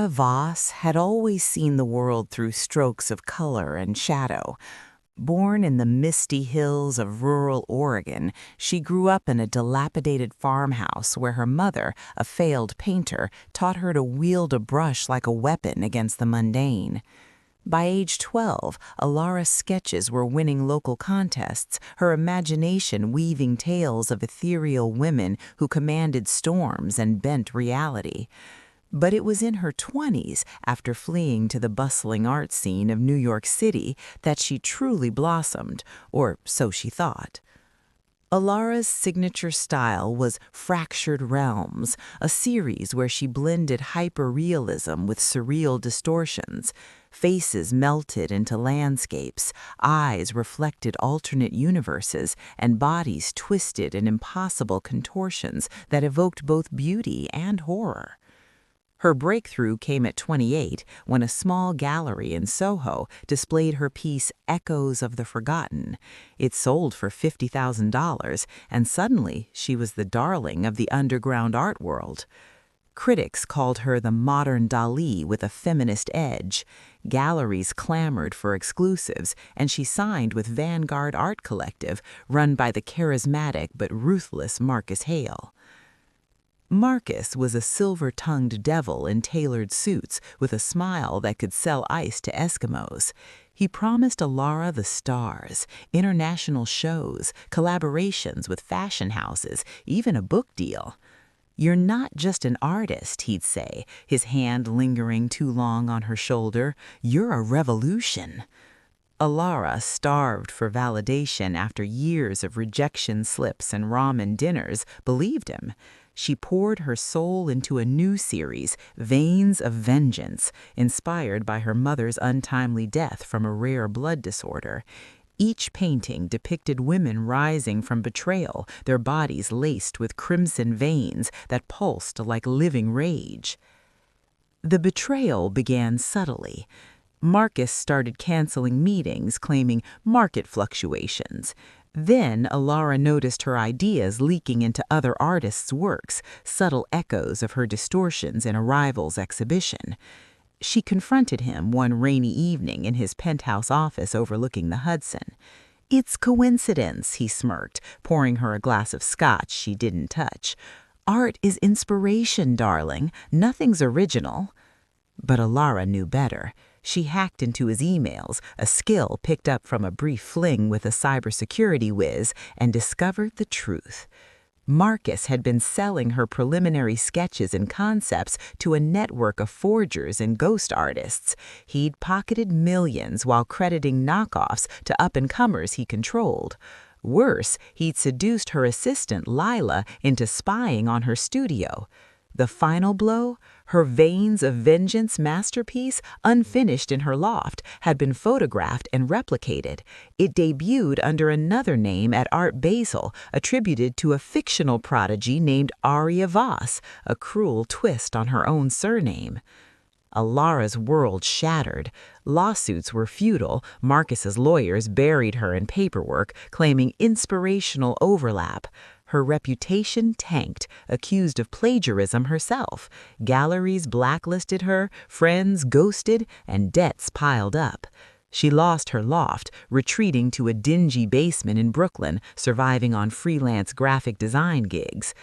Elara Voss had always seen the world through strokes of color and shadow. Born in the misty hills of rural Oregon, she grew up in a dilapidated farmhouse where her mother, a failed painter, taught her to wield a brush like a weapon against the mundane. By age 12, Elara's sketches were winning local contests, her imagination weaving tales of ethereal women who commanded storms and bent reality. But it was in her 20s, after fleeing to the bustling art scene of New York City, that she truly blossomed, or so she thought. Elara's signature style was Fractured Realms, a series where she blended hyperrealism with surreal distortions. Faces melted into landscapes, eyes reflected alternate universes, and bodies twisted in impossible contortions that evoked both beauty and horror. Her breakthrough came at 28 when a small gallery in Soho displayed her piece Echoes of the Forgotten. It sold for $50,000, and suddenly she was the darling of the underground art world. Critics called her the modern Dali with a feminist edge. Galleries clamored for exclusives, and she signed with Vanguard Art Collective, run by the charismatic but ruthless Marcus Hale. Marcus was a silver-tongued devil in tailored suits with a smile that could sell ice to Eskimos. He promised Elara the stars, international shows, collaborations with fashion houses, even a book deal. "You're not just an artist," he'd say, his hand lingering too long on her shoulder. "You're a revolution." Elara, starved for validation after years of rejection slips and ramen dinners, believed him. She poured her soul into a new series, Veins of Vengeance, inspired by her mother's untimely death from a rare blood disorder. Each painting depicted women rising from betrayal, their bodies laced with crimson veins that pulsed like living rage. The betrayal began subtly. Marcus started canceling meetings, claiming market fluctuations. Then Elara noticed her ideas leaking into other artists' works, subtle echoes of her distortions in a rival's exhibition. She confronted him one rainy evening in his penthouse office overlooking the Hudson. "It's coincidence," he smirked, pouring her a glass of scotch she didn't touch. "Art is inspiration, darling. Nothing's original." But Elara knew better. She hacked into his emails, a skill picked up from a brief fling with a cybersecurity whiz, and discovered the truth. Marcus had been selling her preliminary sketches and concepts to a network of forgers and ghost artists. He'd pocketed millions while crediting knockoffs to up-and-comers he controlled. Worse, he'd seduced her assistant, Lila, into spying on her studio. The final blow? Her Veins of Vengeance masterpiece, unfinished in her loft, had been photographed and replicated. It debuted under another name at Art Basel, attributed to a fictional prodigy named Elara Voss, a cruel twist on her own surname. Elara's world shattered. Lawsuits were futile. Marcus's lawyers buried her in paperwork, claiming inspirational overlap. Her reputation tanked, accused of plagiarism herself. Galleries blacklisted her, friends ghosted, and debts piled up. She lost her loft, retreating to a dingy basement in Brooklyn, surviving on freelance graphic design gigs.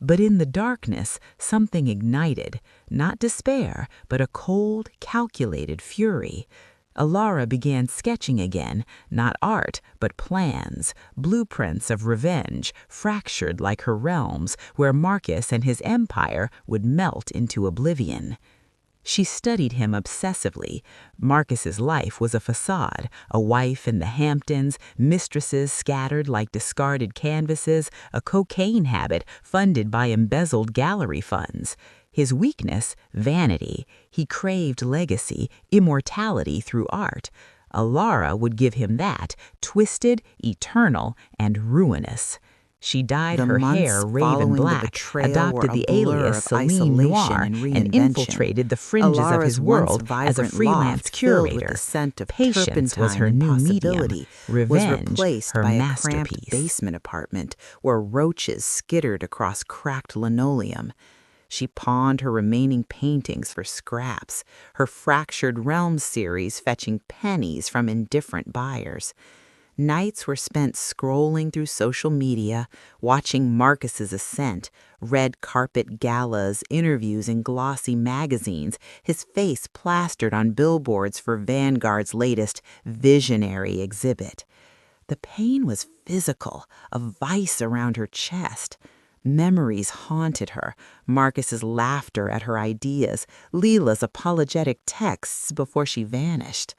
But in the darkness, something ignited, not despair, but a cold, calculated fury. Elara began sketching again, not art, but plans, blueprints of revenge, fractured like her realms, where Marcus and his empire would melt into oblivion. She studied him obsessively. Marcus's life was a facade, a wife in the Hamptons, mistresses scattered like discarded canvases, a cocaine habit funded by embezzled gallery funds. His weakness, vanity. He craved legacy, immortality through art. Elara would give him that, twisted, eternal, and ruinous. She dyed her hair raven black, adopted the alias Celine Noir, and infiltrated the fringes of his world as a freelance curator. Patience was her new medium. Revenge, her masterpiece. Basement apartment where roaches skittered across cracked linoleum. She pawned her remaining paintings for scraps, her Fractured Realms series fetching pennies from indifferent buyers. Nights were spent scrolling through social media, watching Marcus's ascent, red carpet galas, interviews in glossy magazines, his face plastered on billboards for Vanguard's latest visionary exhibit. The pain was physical, a vice around her chest. Memories haunted her, Marcus's laughter at her ideas, Leela's apologetic texts before she vanished.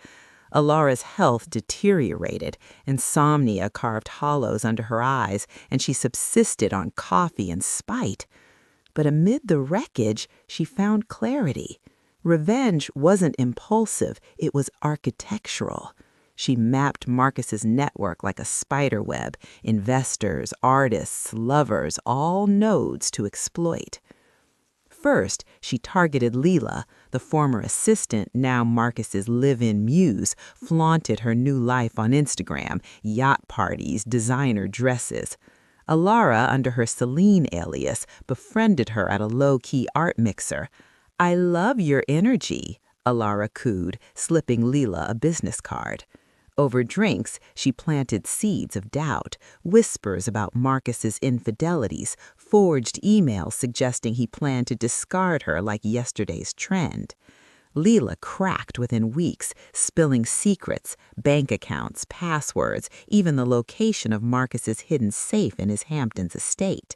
Elara's health deteriorated, insomnia carved hollows under her eyes, and she subsisted on coffee and spite. But amid the wreckage, she found clarity. Revenge wasn't impulsive, it was architectural. She mapped Marcus's network like a spider web, investors, artists, lovers, all nodes to exploit. First, she targeted Leela, the former assistant, now Marcus's live-in muse, flaunted her new life on Instagram, yacht parties, designer dresses. Elara, under her Celine alias, befriended her at a low-key art mixer. "I love your energy," Elara cooed, slipping Leela a business card. Over drinks, she planted seeds of doubt, whispers about Marcus's infidelities, forged emails suggesting he planned to discard her like yesterday's trend. Leela cracked within weeks, spilling secrets, bank accounts, passwords, even the location of Marcus's hidden safe in his Hamptons estate.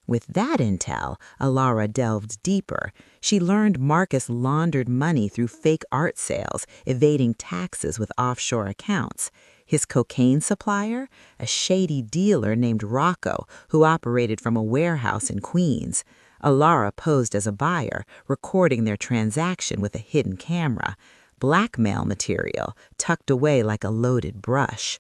With that intel, Elara delved deeper. She learned Marcus laundered money through fake art sales, evading taxes with offshore accounts. His cocaine supplier? A shady dealer named Rocco, who operated from a warehouse in Queens. Elara posed as a buyer, recording their transaction with a hidden camera. Blackmail material, tucked away like a loaded brush.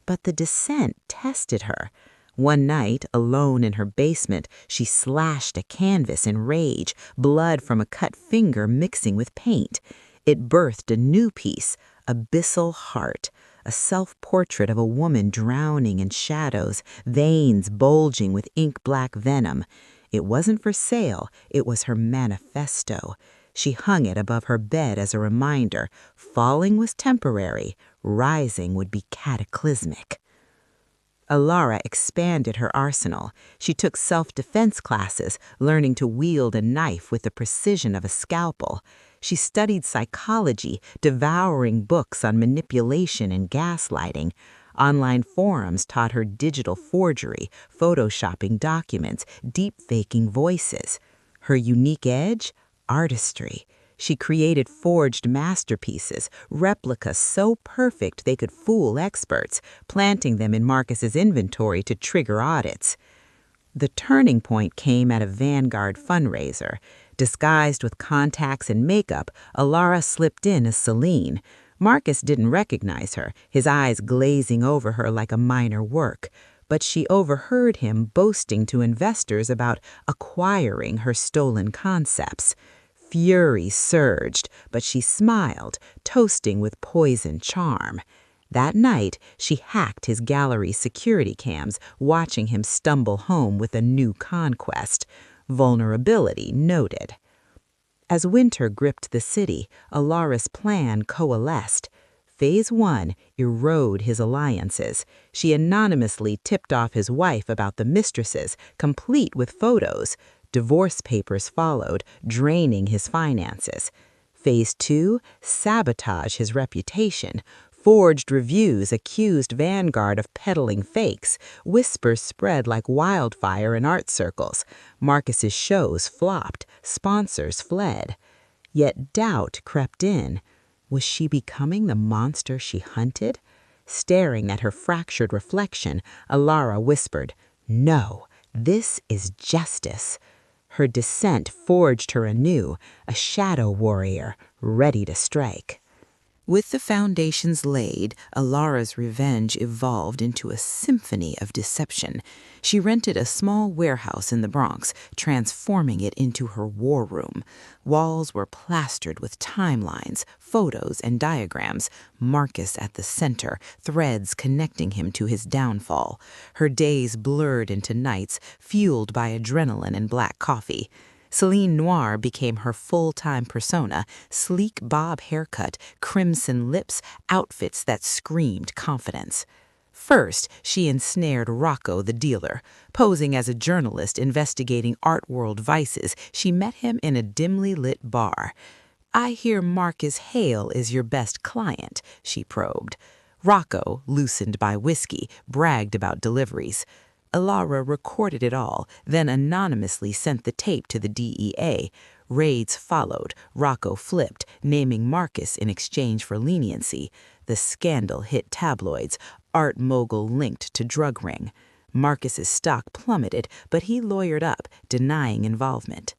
But the descent tested her. One night, alone in her basement, she slashed a canvas in rage, blood from a cut finger mixing with paint. It birthed a new piece, Abyssal Heart, a self-portrait of a woman drowning in shadows, veins bulging with ink-black venom. It wasn't for sale, it was her manifesto. She hung it above her bed as a reminder. Falling was temporary, rising would be cataclysmic. Elara expanded her arsenal. She took self-defense classes, learning to wield a knife with the precision of a scalpel. She studied psychology, devouring books on manipulation and gaslighting. Online forums taught her digital forgery, photoshopping documents, deepfaking voices. Her unique edge? Artistry. She created forged masterpieces, replicas so perfect they could fool experts, planting them in Marcus's inventory to trigger audits. The turning point came at a Vanguard fundraiser. Disguised with contacts and makeup, Elara slipped in as Celine. Marcus didn't recognize her, his eyes glazing over her like a minor work. But she overheard him boasting to investors about acquiring her stolen concepts. Fury surged, but she smiled, toasting with poison charm. That night, she hacked his gallery security cams, watching him stumble home with a new conquest. Vulnerability noted. As winter gripped the city, Elara's plan coalesced. Phase 1, erode his alliances. She anonymously tipped off his wife about the mistresses, complete with photos. Divorce papers followed, draining his finances. Phase 2, sabotage his reputation. Forged reviews accused Vanguard of peddling fakes. Whispers spread like wildfire in art circles. Marcus's shows flopped. Sponsors fled. Yet doubt crept in. Was she becoming the monster she hunted? Staring at her fractured reflection, Elara whispered, "No, this is justice." Her descent forged her anew, a shadow warrior, ready to strike. With the foundations laid, Elara's revenge evolved into a symphony of deception. She rented a small warehouse in the Bronx, transforming it into her war room. Walls were plastered with timelines, photos, and diagrams, Marcus at the center, threads connecting him to his downfall. Her days blurred into nights, fueled by adrenaline and black coffee. Celine Noir became her full-time persona, sleek bob haircut, crimson lips, outfits that screamed confidence. First, she ensnared Rocco the dealer. Posing as a journalist investigating art world vices, she met him in a dimly lit bar. "I hear Marcus Hale is your best client," she probed. Rocco, loosened by whiskey, bragged about deliveries. Elara recorded it all, then anonymously sent the tape to the DEA. Raids followed. Rocco flipped, naming Marcus in exchange for leniency. The scandal hit tabloids. Art mogul linked to drug ring. Marcus's stock plummeted, but he lawyered up, denying involvement.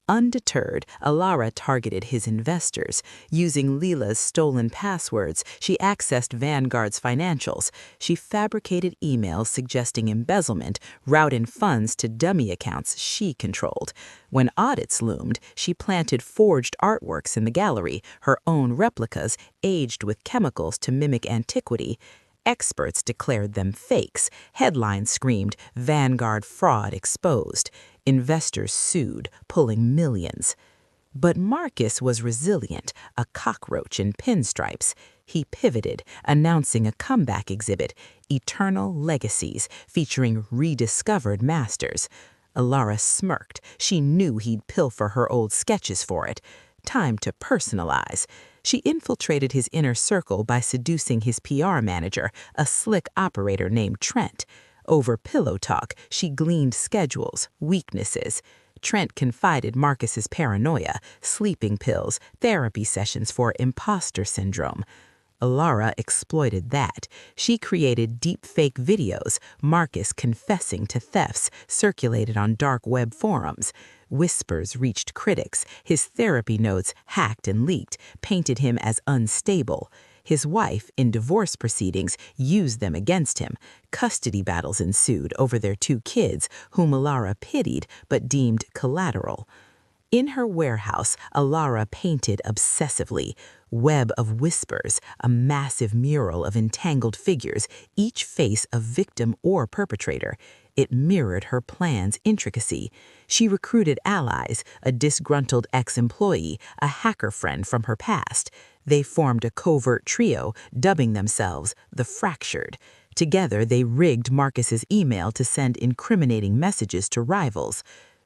Undeterred, Elara targeted his investors. Using Leela's stolen passwords, she accessed Vanguard's financials. She fabricated emails suggesting embezzlement, routed funds to dummy accounts she controlled. When audits loomed, she planted forged artworks in the gallery, her own replicas aged with chemicals to mimic antiquity. Experts declared them fakes. Headlines screamed, "Vanguard fraud exposed." Investors sued, pulling millions. But Marcus was resilient, a cockroach in pinstripes. He pivoted, announcing a comeback exhibit, Eternal Legacies, featuring rediscovered masters. Elara smirked. She knew he'd pilfer her old sketches for it. Time to personalize. She infiltrated his inner circle by seducing his PR manager, a slick operator named Trent. Over pillow talk, she gleaned schedules, weaknesses. Trent confided Marcus's paranoia, sleeping pills, therapy sessions for imposter syndrome. Elara exploited that. She created deepfake videos, Marcus confessing to thefts, circulated on dark web forums. Whispers reached critics. His therapy notes, hacked and leaked, painted him as unstable. His wife, in divorce proceedings, used them against him. Custody battles ensued over their 2 kids, whom Elara pitied but deemed collateral. In her warehouse, Elara painted obsessively. Web of whispers, a massive mural of entangled figures, each face a victim or perpetrator. It mirrored her plan's intricacy. She recruited allies, a disgruntled ex-employee, a hacker friend from her past. They formed a covert trio, dubbing themselves the Fractured. Together, they rigged Marcus's email to send incriminating messages to rivals.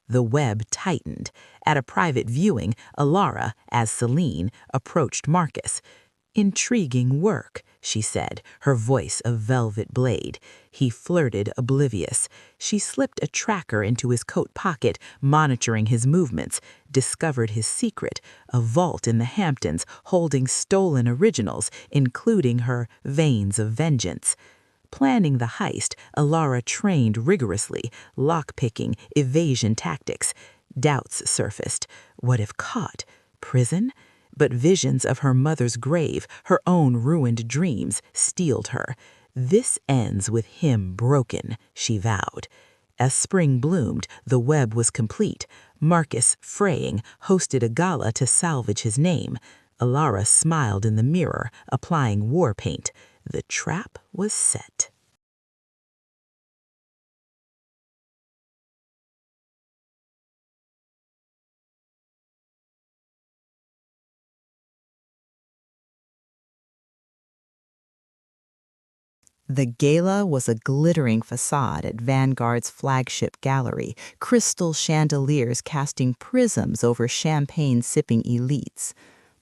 The web tightened. At a private viewing, Elara, as Celine, approached Marcus. "Intriguing work," she said, her voice a velvet blade. He flirted, oblivious. She slipped a tracker into his coat pocket, monitoring his movements, discovered his secret, a vault in the Hamptons holding stolen originals, including her Veins of Vengeance. Planning the heist, Elara trained rigorously, lockpicking, evasion tactics. Doubts surfaced. What if caught? Prison? But visions of her mother's grave, her own ruined dreams, steeled her. "This ends with him broken," she vowed. As spring bloomed, the web was complete. Marcus, fraying, hosted a gala to salvage his name. Elara smiled in the mirror, applying war paint. The trap was set. The gala was a glittering facade at Vanguard's flagship gallery, crystal chandeliers casting prisms over champagne-sipping elites.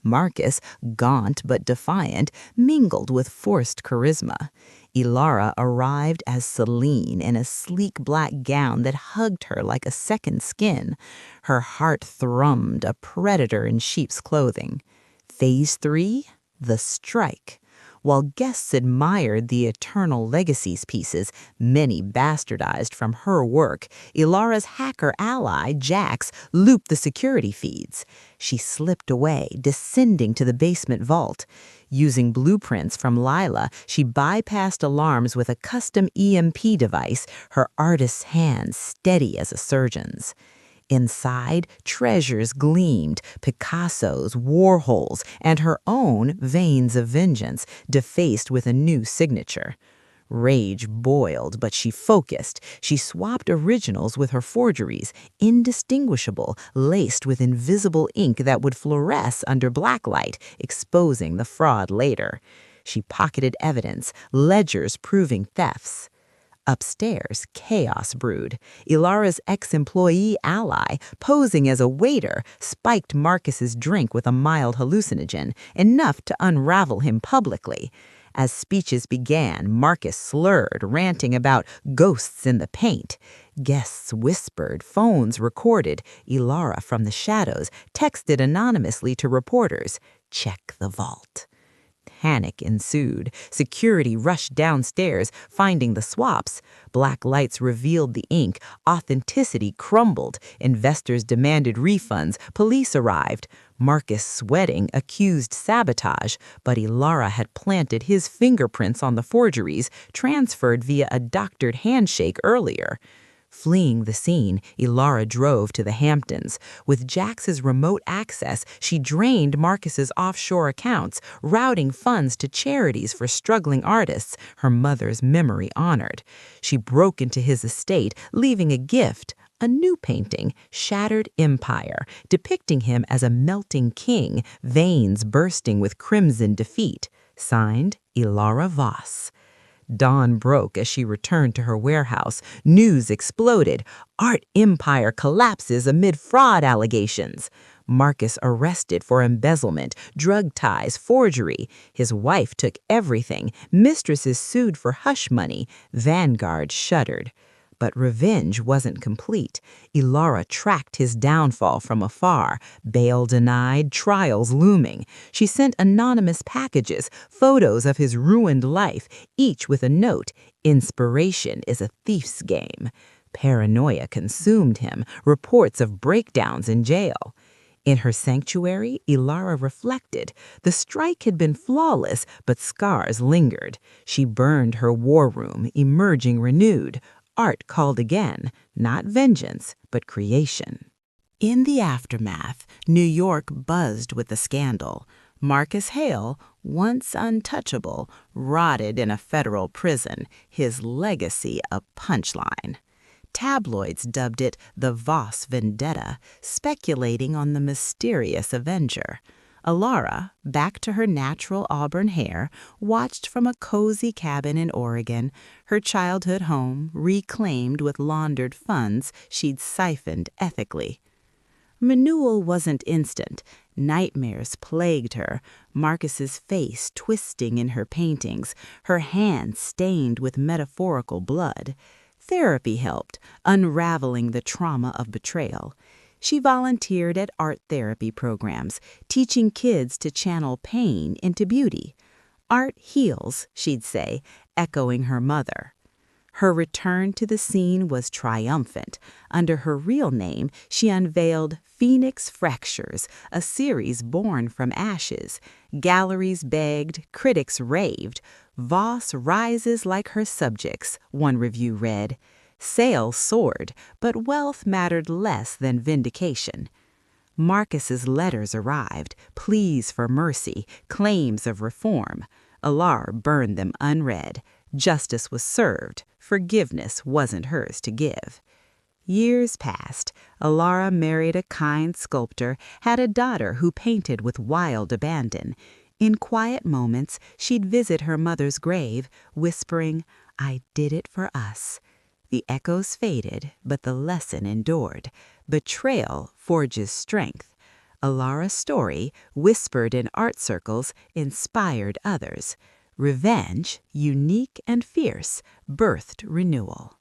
Marcus, gaunt but defiant, mingled with forced charisma. Elara arrived as Celine in a sleek black gown that hugged her like a second skin. Her heart thrummed, a predator in sheep's clothing. Phase 3? The strike. While guests admired the Eternal Legacies pieces, many bastardized from her work, Elara's hacker ally, Jax, looped the security feeds. She slipped away, descending to the basement vault. Using blueprints from Lila, she bypassed alarms with a custom EMP device, her artist's hand steady as a surgeon's. Inside, treasures gleamed, Picasso's, Warhol's, and her own Veins of Vengeance, defaced with a new signature. Rage boiled, but she focused. She swapped originals with her forgeries, indistinguishable, laced with invisible ink that would fluoresce under blacklight, exposing the fraud later. She pocketed evidence, ledgers proving thefts. Upstairs, chaos brewed. Elara's ex-employee ally, posing as a waiter, spiked Marcus's drink with a mild hallucinogen, enough to unravel him publicly. As speeches began, Marcus slurred, ranting about ghosts in the paint. Guests whispered, phones recorded. Elara, from the shadows, texted anonymously to reporters, "Check the vault." Panic ensued. Security rushed downstairs, finding the swaps. Black lights revealed the ink. Authenticity crumbled. Investors demanded refunds. Police arrived. Marcus, sweating, accused sabotage, but Elara had planted his fingerprints on the forgeries, transferred via a doctored handshake earlier. Fleeing the scene, Elara drove to the Hamptons. With Jax's remote access, she drained Marcus's offshore accounts, routing funds to charities for struggling artists her mother's memory honored. She broke into his estate, leaving a gift, a new painting, Shattered Empire, depicting him as a melting king, veins bursting with crimson defeat. Signed, Elara Voss. Dawn broke as she returned to her warehouse. News exploded. Art empire collapses amid fraud allegations. Marcus arrested for embezzlement, drug ties, forgery. His wife took everything. Mistresses sued for hush money. Vanguard shuddered. But revenge wasn't complete. Elara tracked his downfall from afar, bail denied, trials looming. She sent anonymous packages, photos of his ruined life, each with a note, "Inspiration is a thief's game." Paranoia consumed him, reports of breakdowns in jail. In her sanctuary, Elara reflected. The strike had been flawless, but scars lingered. She burned her war room, emerging renewed. Art called again, not vengeance, but creation. In the aftermath, New York buzzed with the scandal. Marcus Hale, once untouchable, rotted in a federal prison, his legacy a punchline. Tabloids dubbed it the Voss Vendetta, speculating on the mysterious avenger. Elara, back to her natural auburn hair, watched from a cozy cabin in Oregon, her childhood home reclaimed with laundered funds she'd siphoned ethically. Renewal wasn't instant. Nightmares plagued her, Marcus's face twisting in her paintings, her hands stained with metaphorical blood. Therapy helped, unraveling the trauma of betrayal. She volunteered at art therapy programs, teaching kids to channel pain into beauty. "Art heals," she'd say, echoing her mother. Her return to the scene was triumphant. Under her real name, she unveiled Phoenix Fractures, a series born from ashes. Galleries begged, critics raved. Voss rises like her subjects, one review read. Sales soared, but wealth mattered less than vindication. Marcus's letters arrived, pleas for mercy, claims of reform. Elara burned them unread. Justice was served. Forgiveness wasn't hers to give. Years passed. Elara married a kind sculptor, had a daughter who painted with wild abandon. In quiet moments, she'd visit her mother's grave, whispering, "I did it for us." The echoes faded, but the lesson endured. Betrayal forges strength. Elara's story, whispered in art circles, inspired others. Revenge, unique and fierce, birthed renewal.